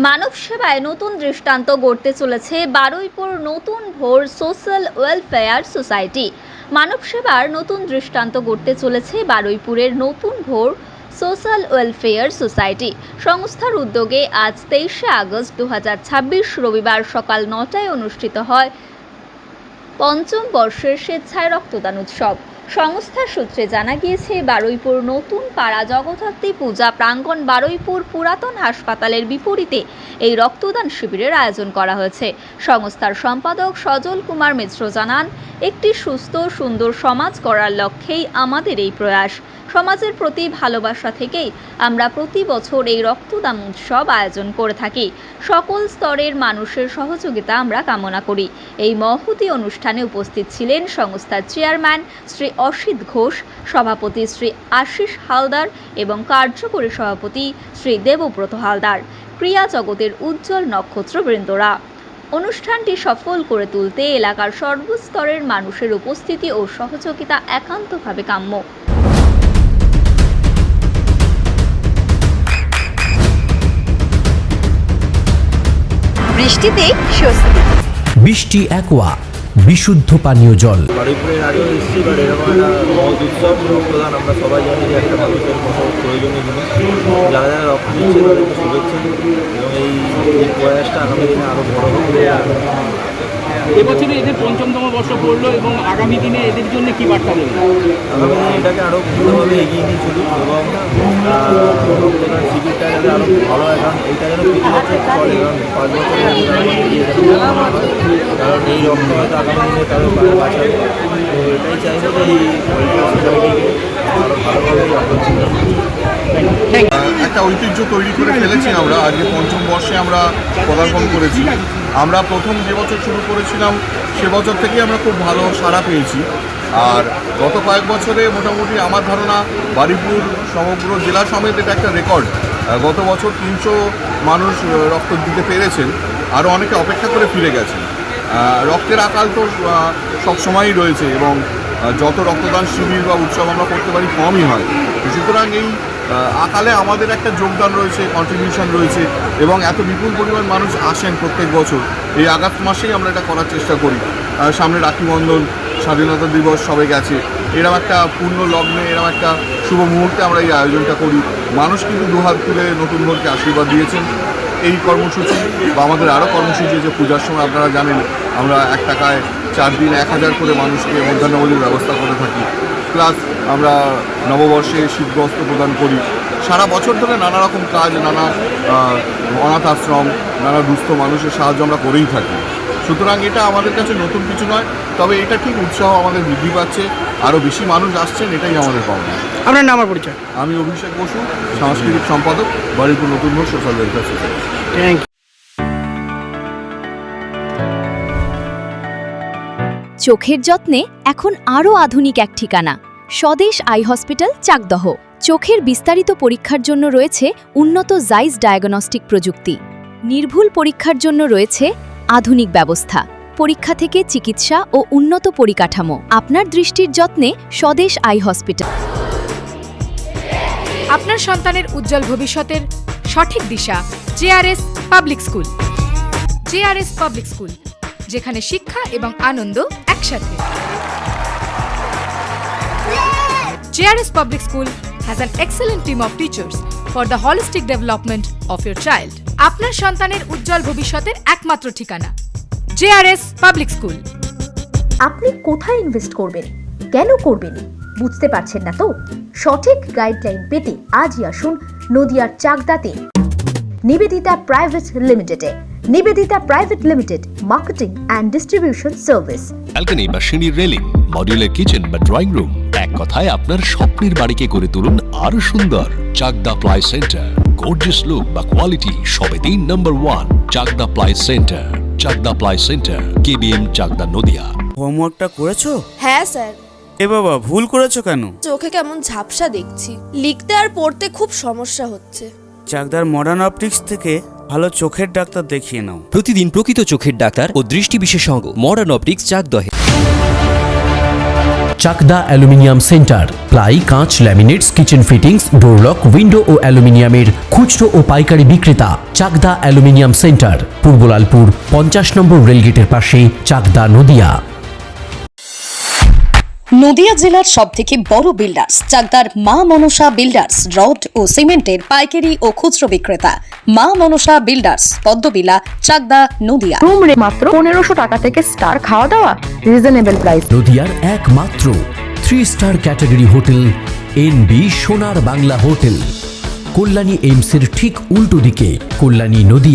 মানব সেবায় নতুন দৃষ্টান্ত গড়তে চলেছে বারুইপুর নতুন ভোর সোশ্যাল ওয়েলফেয়ার সোসাইটি। মানব সেবার নতুন দৃষ্টান্ত গড়তে চলেছে বারুইপুরের নতুন ভোর সোশ্যাল ওয়েলফেয়ার সোসাইটি সংস্থার উদ্যোগে আজ 23শে আগস্ট 2026 রবিবার সকাল 9টায় অনুষ্ঠিত হয় পঞ্চম বর্ষের স্বেচ্ছায় রক্তদান উৎসব। সংস্থার সূত্রে জানা গিয়েছে, বারুইপুর নতুন পাড়া জগদ্ধাত্রী পূজা প্রাঙ্গণ বারুইপুর পুরাতন হাসপাতালের বিপরীতে এই রক্তদান শিবিরের আয়োজন করা হয়েছে। সংস্থার সম্পাদক সজল কুমার মিশ্র জানান, একটি সুস্থ সুন্দর সমাজ গড়ার লক্ষ্যেই আমাদের এই প্রয়াস। সমাজের প্রতি ভালোবাসা থেকেই আমরা প্রতি বছর এই রক্তদান উৎসব আয়োজন করে থাকি। সকল স্তরের মানুষের সহযোগিতা আমরা কামনা করি। এই মহতি অনুষ্ঠানে উপস্থিত ছিলেন সংস্থার চেয়ারম্যান শ্রী অসিত ঘোষ, সভাপতি শ্রী আশিস হালদার এবং কার্যকরী সভাপতি শ্রী দেবব্রত হালদার, ক্রিয়া জগতের উজ্জ্বল নক্ষত্রবৃন্দরা। অনুষ্ঠানটি সফল করে তুলতে এলাকার সর্বস্তরের মানুষের উপস্থিতি ও সহযোগিতা একান্তভাবে কাম্য। বৃষ্টিতে স্বস্তি। বৃষ্টি অ্যাকোয়া বিশুদ্ধ পানীয় জল। বারুইপুরের আগেও এসেছি, বাট এরকম একটা মহৎ উৎসব রক্তদান আমরা সবাই জানি যে একটা মানুষের মতো প্রয়োজনীয় জিনিস। যারা যারা রক্ত দিচ্ছে তাদেরকে শুভেচ্ছা এবং এই প্রয়াসটা আগামী দিনে আরও বড় হবে। এবছরে এদের পঞ্চমতম বর্ষ পড়লো এবং আগামী দিনে এদের জন্য কী বার্তা দেবে? আগামী দিনে এটাকে আরও ভালোভাবে এগিয়ে নিয়ে চলুক এবং রক্তদান শিবিরটা যাতে আরও ভালো হয়, কারণ এটা যেন প্রতি বছর চলে, কারণ 5 বছরে এগিয়ে কারণ এই রক্ত হয়তো আগামী দিনে কারো বাঁচাবে। তো এটাই চাইবো যে এই সোসাইটিকে আরও ভালোভাবে একটা ঐতিহ্য তৈরি করে ফেলেছি আমরা। আজকে পঞ্চম বর্ষে আমরা পদার্পণ করেছি। আমরা প্রথম যে বছর শুরু করেছিলাম সে বছর থেকে আমরা খুব ভালো সাড়া পেয়েছি। আর গত কয়েক বছরে মোটামুটি আমার ধারণা বারুইপুর সমগ্র জেলা সমেত এটা একটা রেকর্ড। গত বছর 300 মানুষ রক্ত দিতে পেরেছেন, আরও অনেকে অপেক্ষা করে ফিরে গেছেন। রক্তের আকাল তো সবসময়ই রয়েছে এবং যত রক্তদান শিবির বা উৎসব আমরা করতে পারি কমই হয়। সুতরাং এই আকালে আমাদের একটা যোগদান রয়েছে, কন্ট্রিবিউশন রয়েছে এবং এত বিপুল পরিমাণ মানুষ আসেন প্রত্যেক বছর। এই আগস্ট মাসেই আমরা এটা করার চেষ্টা করি। সামনে রাখি বন্ধন, স্বাধীনতা দিবস সবে গেছে, এরকম একটা পূর্ণ লগ্নে, এরকম একটা শুভ মুহূর্তে আমরা এই আয়োজনটা করি। মানুষ কিন্তু দুহাত তুলে নতুন ভোরকে আশীর্বাদ দিয়েছেন। এই কর্মসূচি বা আমাদের আরও কর্মসূচি যে পূজার সময় আপনারা জানেন আমরা 1 টাকায় 4 দিন 1000 করে মানুষকে মধ্যাহ্নভোজের ব্যবস্থা করে থাকি। প্লাস আমরা নববর্ষে শীতবস্ত্র প্রদান করি। সারা বছর ধরে নানা রকম কাজ, নানা অনাথ আশ্রম, নানা দুস্থ মানুষের সাহায্য আমরা করেই থাকি। সুতরাং এটা আমাদের কাছে নতুন কিছু নয়, তবে এটা ঠিক উৎসাহ আমাদের বৃদ্ধি পাচ্ছে, আরও বেশি মানুষ আসছেন, এটাই আমাদের পাওনা। আপনার নাম আর পরিচয়? আমি অভিষেক বসু, সাংস্কৃতিক সম্পাদক, বারুইপুর নতুন ভোর social welfare society. Thank you. চোখের যত্নে এখন আরও আধুনিক এক ঠিকানা, স্বদেশ আই হসপিটাল, চাকদহ। চোখের বিস্তারিত পরীক্ষার জন্য রয়েছে উন্নত জাইস ডায়াগনস্টিক প্রযুক্তি। নির্ভুল পরীক্ষার জন্য রয়েছে আধুনিক ব্যবস্থা, পরীক্ষা থেকে চিকিৎসা ও উন্নত পরিকাঠামো। আপনার দৃষ্টির যত্নে স্বদেশ আই হসপিটাল। আপনার সন্তানের উজ্জ্বল ভবিষ্যতের সঠিক দিশা JRS public school. JRS public school, যেখানে শিক্ষা এবং আনন্দ একসাথে। JRS public school has an excellent team of teachers for the holistic development of your child. আপনার সন্তানের উজ্জ্বল ভবিষ্যতের একমাত্র ঠিকানা জেআরএস পাবলিক স্কুল। আপনি কোথায় ইনভেস্ট করবেন, কেন করবেন বুঝতে পারছেন না তো? সঠিক গাইডলাইন পেতে আজই আসুন নদিয়ার চাকদাতে নিবেদিতা প্রাইভেট লিমিটেডে। Nivedita private limited, marketing and distribution service. Balcony বা সিঁড়ির রেলিং, মডিউলার কিচেন বা ড্রয়িং রুম, এক কথায় আপনার স্বপ্নের বাড়িকে করে তুলুন আরো সুন্দর। Chakdah ply centre, gorgeous look বা কোয়ালিটি সবে 3 number 1 Chakdah ply centre. Chakdah ply centre, KBM, Chakdah, Nadia. হোমওয়ার্কটা করেছো? হ্যাঁ স্যার। এ বাবা, ভুল করেছো কেন? চোখে কেমন ঝাপসা দেখছি, লিখতে আর পড়তে খুব সমস্যা হচ্ছে। চাকদার মডার্ন অপটিক্স থেকে ভালো চোখের ডাক্তার দেখিয়ে নাও। প্রতিদিন প্রকৃত চোখের ডাক্তার ও দৃষ্টি বিশেষজ্ঞ মডার্ন অপটিক্স চাকদহে। চাকদা অ্যালুমিনিয়াম সেন্টার, প্লাই, কাঁচ, laminates, kitchen fittings, door lock, window ও অ্যালুমিনিয়ামের খুচরো ও পাইকারি বিক্রেতা। চাকদা অ্যালুমিনিয়াম সেন্টার, পূর্ব লালপুর 50 নম্বর রেলগেটের পাশে, চাকদা, নদিয়া। নদিয়া জেলার সবথেকে বড় বিল্ডার্স চাকদার মা মনসা বিল্ডার্স, রড ও সিমেন্টের পাইকারি ও খুচরো বিক্রেতা। মা মনসা বিল্ডার্স, পদ্মবিলা, চাকদা, নদিয়া। রুম রে মাত্র 1500 টাকা থেকে স্টার, খাওয়া দাওয়া রিজনেবল প্রাইস। নদিয়ার একমাত্র 3 স্টার ক্যাটাগরি হোটেল এনবি সোনার বাংলা হোটেল, কল্যাণী এইমসের ঠিক উল্টো দিকে, কল্যাণী, নদিয়া।